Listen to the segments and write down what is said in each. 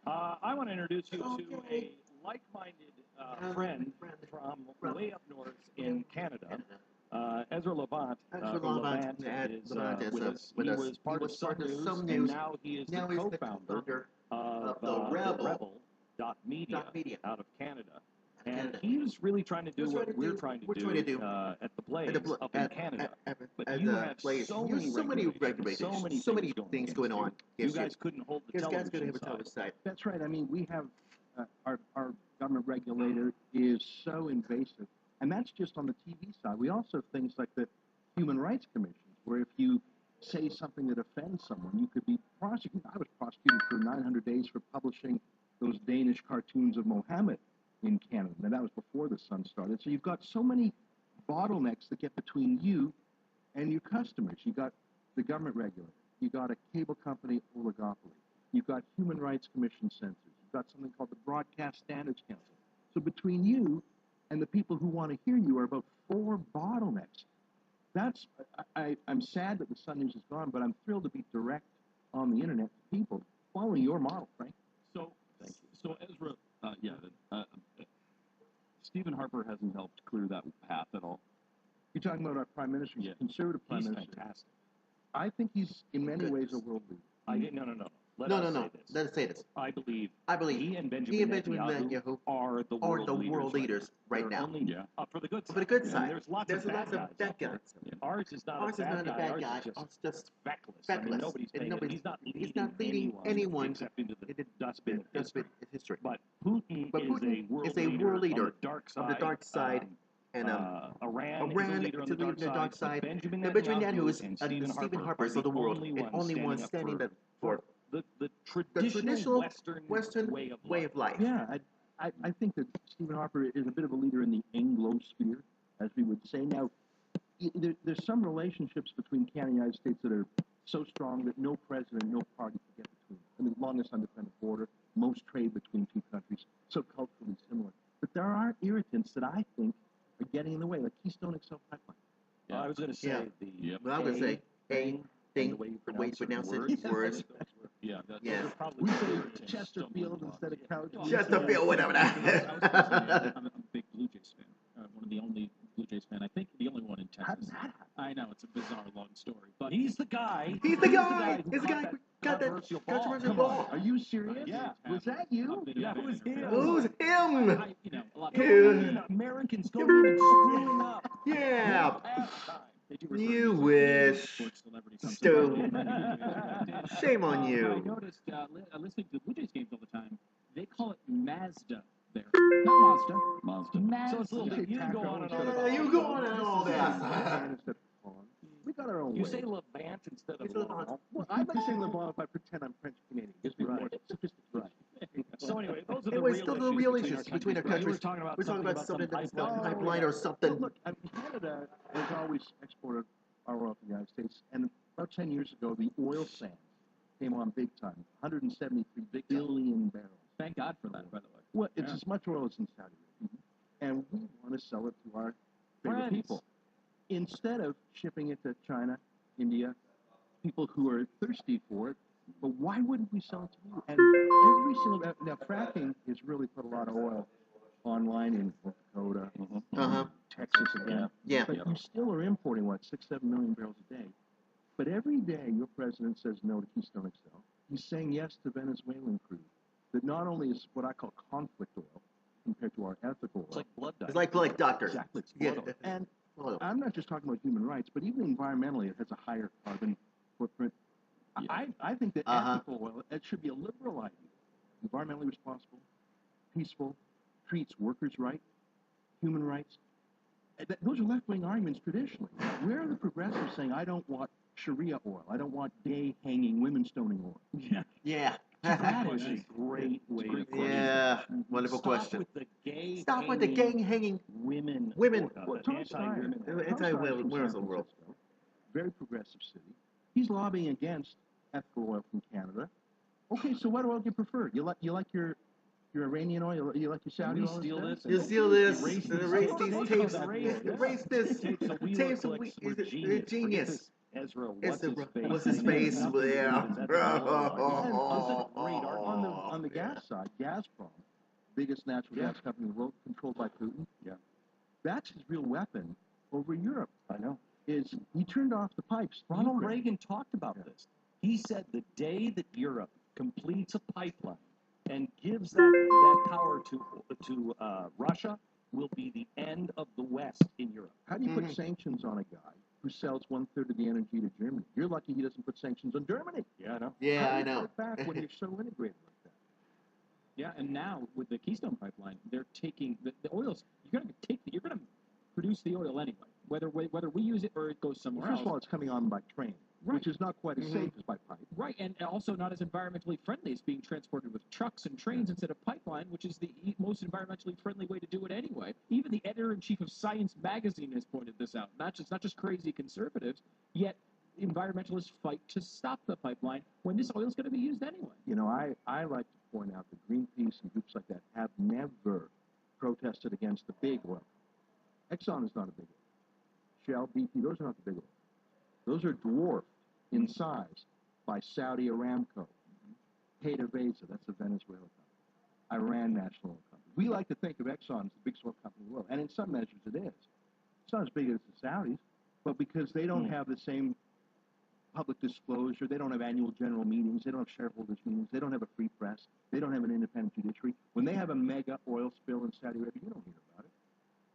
I want to introduce you to a like-minded friend from way up north in Canada. Ezra Levant is with us. He was part of Some News, and now he is the co-founder of the Rebel.media out of Canada. And he's really trying to do what we're trying to do at the Blaze up in Canada. But you have so many regulations, so many things going on. You guys couldn't hold the television side. That's right. I mean, we have our government regulator is so invasive, and that's just on the TV side. We also have things like the Human Rights Commissions, where if you say something that offends someone, you could be prosecuted. I was prosecuted for 900 days for publishing those Danish cartoons of Mohammed in Canada. Now, that was before the Sun started. So you've got so many bottlenecks that get between you and your customers. You've got the government regulator. You've got a cable company oligopoly. You've got Human Rights Commission censors. You've got something called the Broadcast Standards Council. So between you and the people who want to hear you are about 4 bottlenecks. I'm sad that the Sun News is gone, but I'm thrilled to be direct on the internet to people following your model, Frank. So, thank you. So Ezra, Stephen Harper hasn't helped clear that path at all. You're talking about our Prime Minister, yeah. Conservative Prime Minister. He's fantastic. I think he's in many ways a world leader. No. Let us say this. I believe he and Benjamin Netanyahu are the world leaders right now. Only, for the good side. For the good side. There's lots of bad guys. Yeah. Ours is not a bad guy. Ours is just feckless. I mean, nobody's he's not leading anyone except into the dustbin of history. But Putin is a world leader of the dark side. And Iran is a leader on the dark side. Benjamin Netanyahu and Stephen Harper are the only ones standing up for the traditional Western way of life. Yeah, I think that Stephen Harper is a bit of a leader in the Anglosphere, as we would say. Now, there's some relationships between Canada and the United States that are so strong that no president, no party can get between. I mean, longest undefended border, most trade between two countries, so culturally similar. But there are irritants that I think are getting in the way, like Keystone XL pipeline. Yeah, I was going to say Well, I was going to say the way you pronounce it, words. Yeah, we say Chesterfield instead of couch. Chesterfield, whatever that. I'm a big Blue Jays fan. One of the only Blue Jays fan. I think the only one in Texas. I know it's a bizarre, long story, but he's the guy. He's the guy who got that controversial ball. Are you serious? Yeah. Was that you? Yeah, it was him. Who's him? A lot of Americans going in and screwing up. Yeah. You wish. Stupid. Shame on you. I noticed, listening to the Blue Jays games all the time, they call it Mazda there. Not Mazda. So it's a little bit, you go on and on. Yeah, you go on and all that. We got our own You way. say Levant instead of Levant. Well, I like saying Levant if I pretend I'm French Canadian. It's more sophisticated. Right. So anyway, those are the real issues between our countries. We're talking about something that's pipeline or something. Look, Canada has always exported our oil to the United States, and about 10 years ago, the oil sand came on big time, 173 billion barrels. Thank God for that, by the way. Well, it's as much oil as in Saudi Arabia, and we want to sell it to our favorite people. Instead of shipping it to China, India, people who are thirsty for it, but why wouldn't we sell it to you? And every single now fracking has really put a lot of oil online in North Dakota, Texas again. Yeah. But you still are importing, 6-7 million barrels a day. But every day your president says no to Keystone XL. He's saying yes to Venezuelan crude. That not only is what I call conflict oil compared to our ethical oil. It's like blood diet. It's like blood doctors. Exactly. And I'm not just talking about human rights, but even environmentally, it has a higher carbon footprint. Yeah. I think that ethical oil, it should be a liberal idea. Environmentally responsible, peaceful, treats workers right, human rights. Those are left-wing arguments traditionally. Where are the progressives saying, I don't want Sharia oil, I don't want gay hanging, women stoning oil? Yeah. That is a great way to question. Yeah, wonderful question. Stop with the gay hanging women. Anti-women. Where's the world? Very progressive city. He's lobbying against ethical oil from Canada. Okay, so what oil do you prefer? You like your Iranian oil? You like your Saudi oil? You steal this. Erase these tapes. Erase this. Tapes. Genius. Ezra, What's what's his his face? face? Yeah. On the gas side, Gazprom, biggest natural gas company in the world, controlled by Putin. Yeah. That's his real weapon over Europe. I know. Is he turned off the pipes? Ronald Reagan talked about this. He said the day that Europe completes a pipeline and gives that power to Russia will be the end of the West in Europe. How do you put sanctions on a guy who sells 1/3 of the energy to Germany? You're lucky he doesn't put sanctions on Germany. Yeah, I know. Yeah, How I do you know. fight back when you're so integrated like that? Yeah, and now with the Keystone Pipeline, they're taking the oils. You're going to produce the oil anyway, whether we use it or it goes somewhere First else. of all, it's coming on by train, which is not quite as safe as by pipe. Right, and also not as environmentally friendly. It's being transported with trucks and trains instead of pipeline, which is the most environmentally friendly way to do it anyway. Even the editor-in-chief of Science magazine has pointed this out. Not just crazy conservatives, yet environmentalists fight to stop the pipeline when this oil is going to be used anyway. You know, I like to point out that Greenpeace and groups like that have never protested against the big oil. Exxon is not a big oil. Shell, BP, those are not the big oil. Those are dwarfed in size by Saudi Aramco, PDVSA, that's a Venezuela company, Iran national oil company. We like to think of Exxon as the biggest oil company in the world, and in some measures it is. It's not as big as the Saudis, but because they don't have the same public disclosure, they don't have annual general meetings, they don't have shareholders meetings, they don't have a free press, they don't have an independent judiciary. When they have a mega oil spill in Saudi Arabia, you don't hear about it.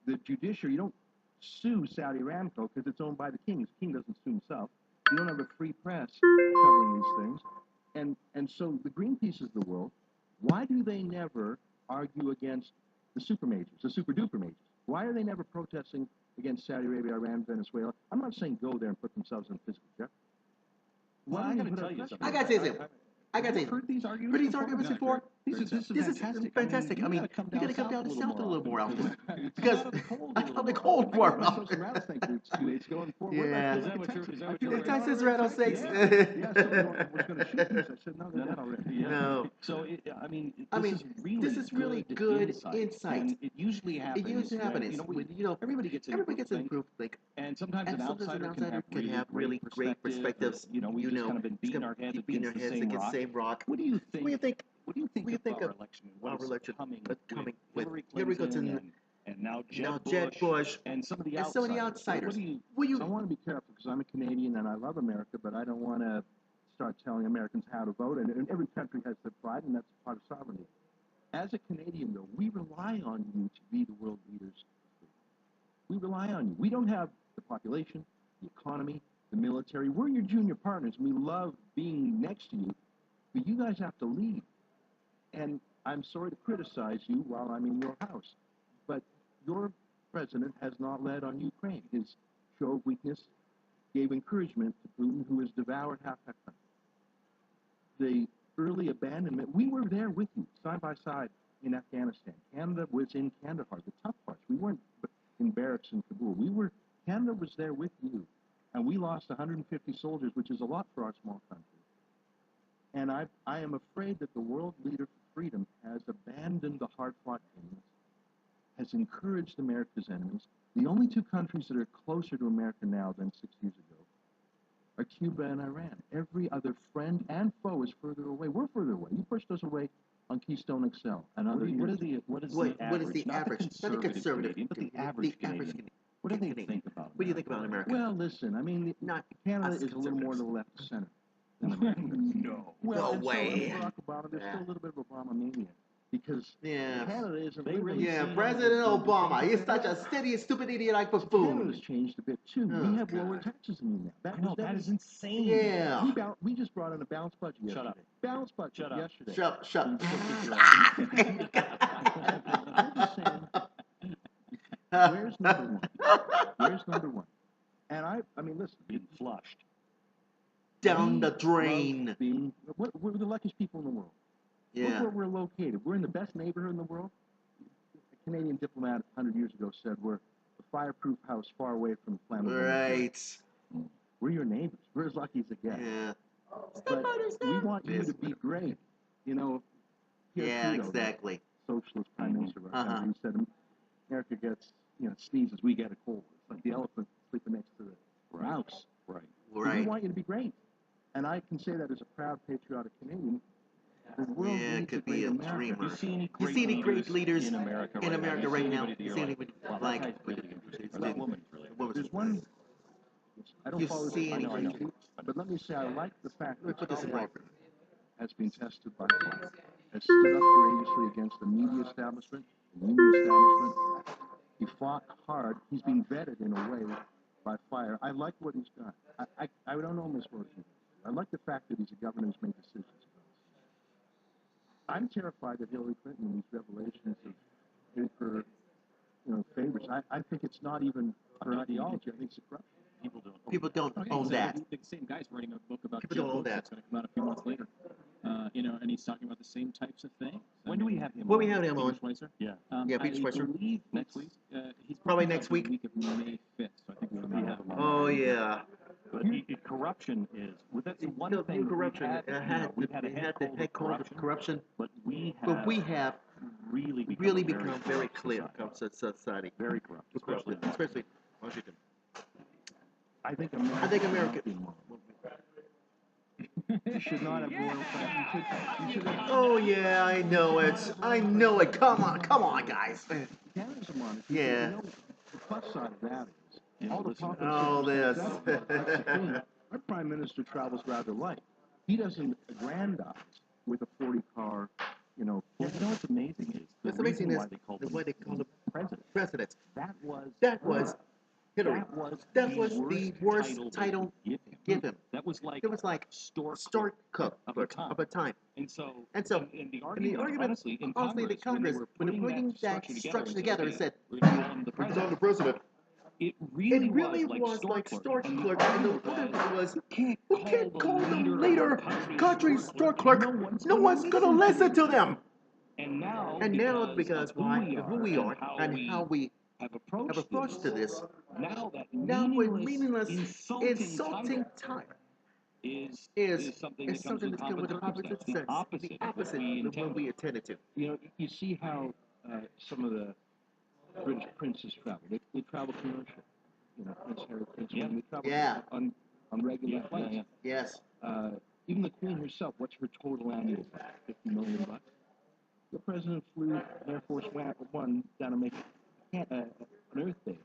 The judiciary, you don't sue Saudi Aramco because it's owned by the king. The king doesn't sue himself. You don't have a free press covering these things. And so the Greenpeaces of the world, why do they never argue against the super majors, the super duper majors? Why are they never protesting against Saudi Arabia, Iran, Venezuela? I'm not saying go there and put themselves in physical jeopardy. Well, I got to tell you something. I gotta say something. I gotta say, heard these arguments heard these arguments before? This is fantastic. Fantastic. I mean, you gotta come down south a little more often. Because I come to cold more I saw often. some rattlesnake roots 2 days ago in Fort Worth. Yeah. Is that what you're The doing? Texas rattlesnakes. Yeah, someone was going to shoot me. I said, no, they're dead already. Yeah. No. So, This is really good insight. And it usually happens. It usually happens when, when, everybody gets in everybody gets a in group group think, and sometimes and an sometimes outsider an outsider can have really great perspectives. We've just kind of been beating our heads against the same rock. What do you think? What do you think? What do you think of our election? Our election coming with with Hillary Clinton Clinton and now now Jeb Jeb Bush Bush and some of the and outsiders? some of the outsiders. I want to be careful because I'm a Canadian and I love America, but I don't want to start telling Americans how to vote. And every country has their pride, and that's part of sovereignty. As a Canadian, though, we rely on you to be the world leaders. We rely on you. We don't have the population, the economy, the military. We're your junior partners. We love being next to you, but you guys have to lead. And I'm sorry to criticize you while I'm in your house, but your president has not led on Ukraine. His show of weakness gave encouragement to Putin, who has devoured half that country. The early abandonment, we were there with you, side by side in Afghanistan. Canada was in Kandahar, the tough parts. We weren't in barracks in Kabul. Canada was there with you, and we lost 150 soldiers, which is a lot for our small country. And I am afraid that the world leader for freedom has abandoned the hard-fought gains, has encouraged America's enemies. The only two countries that are closer to America now than 6 years ago are Cuba and Iran. Every other friend and foe is further away. We're further away. You pushed us away on Keystone XL and other What is the average? Not Not the conservative Canadian, but the average Canadian. What do they think about America? What do you think about America? Well, listen, I mean, Canada is a little more to the left of center than America. No. Well, No and way. So Barack Obama, there's still a little bit of Obama mania because Canada isn't President Obama. He's such a steady, stupid idiot like buffoon. Canada's changed a bit too. We have lower taxes than you now. That is insane. Yeah. We just brought in a balanced budget yesterday. Shut up. Balanced budget Shut up. yesterday. Shut. I'm just saying, where's number one? Where's number one? And I mean, listen, Being flushed. Down the drain. We're the luckiest people in the world. Yeah. Look where we're located. We're in the best neighborhood in the world. A Canadian diplomat 100 years ago said we're a fireproof house far away from flammable. Right. We're your neighbors. We're as lucky as it gets. Yeah. But we want you to be great. Pierre Yeah, Trudeau, exactly. the socialist prime minister of our country, said America gets, sneezes, we get a cold. It's like the elephant sleeping next to the mouse. Right. We want you to be great. And I can say that as a proud patriotic Canadian. The world Yeah, it needs a could be great a America. dreamer. You see any You see any great leaders in America in right now? America You see right now? anybody that You you're see like, anybody wow, that like guy's really interesting, or that interesting. woman's really Woman's There's interesting. one. I don't You follow see any I know, great- but let me say I like the fact Let me that put this in Trump order. has been tested by fire, has stood up courageously against the media establishment, the union establishment. He fought hard. He's been vetted in a way by fire. I like what he's done. I don't know Ms. Rosen. I like the fact that he's a governor who's made decisions. I'm terrified that Hillary Clinton and these revelations of paper, favors. I think it's not even her ideology. I think it's a corruption. People don't Oh, yeah, own that. The same guy's writing a book about People Jeb don't own Bush that. that's going to come out a few months later. And he's talking about the same types of things. When do we have him When on? we have him on, Schweitzer? Yeah. Yeah, Peter Schweitzer. I believe next week. He's Probably booking next out the week. week of May 5th, so I think we'll have him on. Oh yeah. But corruption is, well, that's the one thing New corruption. we've had a head cold of cold of corruption, but we have really become very clear society. very corrupt, Especially Washington. I think America. You should not have royal family. You should have. Oh yeah, I know it. I know it. Come on, guys. Canada's a monarchy. Yeah. The plus side of that is all the pomp and All this. circumstance. That's the thing. Our prime minister travels rather light. He doesn't aggrandize with a 40-car, Well, you know what's amazing is the What's amazing reason is why they called him president. That was Hillary. That was the worst title they could give him. That was like It was like store cook of the time. of a time. And so And the argument, argument, honestly, in the Congress, when they were putting that structure together, and said, we're going to call him the president. the president. It It really, really was like store clerk. and the argument was, you we can't call the leader country store clerk. No one's gonna listen to them. And now, Because who we are and how we have have approached to this, now that meaningless, insulting time is something that comes with with the common popular circumstance. The opposite of what we intended to. You see how some of the British princes travel. They travel commercial. Prince Harry, Prince William. They travel Yeah. on regular flights. Yes. Even the Queen herself, what's her total annual budget? $50 million. The president flew Air Force One down to make an Earth Day.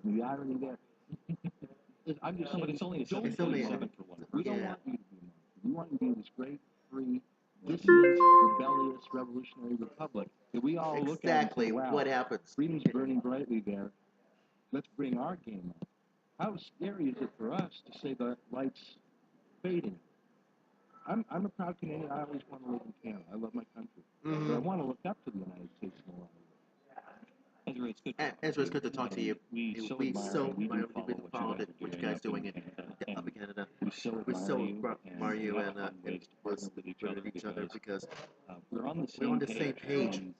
The irony there. I'm just saying, but it's only a don't 747 for one. We don't Yeah. want you to be a monarchy. We want you to be this great, free, dissident, rebellious, revolutionary republic that we all look at and say, wow, what happens. freedom's burning brightly there. Let's bring our game up. How scary is it for us to say the light's fading? I'm a proud Canadian. I always want to live in Canada. I love my country. But I want to look up to the United States in a lot of ways. Ezra, it's good to talk to you. We We so admire follow what you guys are doing up in Canada. We so admire you and was with each other because we're on the same page and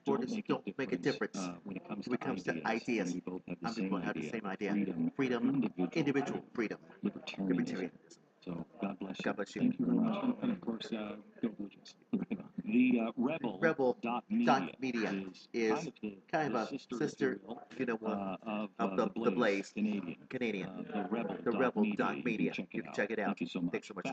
borders don't make a difference when it comes to ideas. And we both have We both have the same idea. freedom, Individual freedom, libertarianism. So God bless you. God bless you. Thank you very much. And of course, go Blue Jays. The Rebel.media is kind of a sister, of the Blaze, Canadian. Canadian. The The Rebel.media. You can check it out. Check it out. Thank you so much. Thanks so much.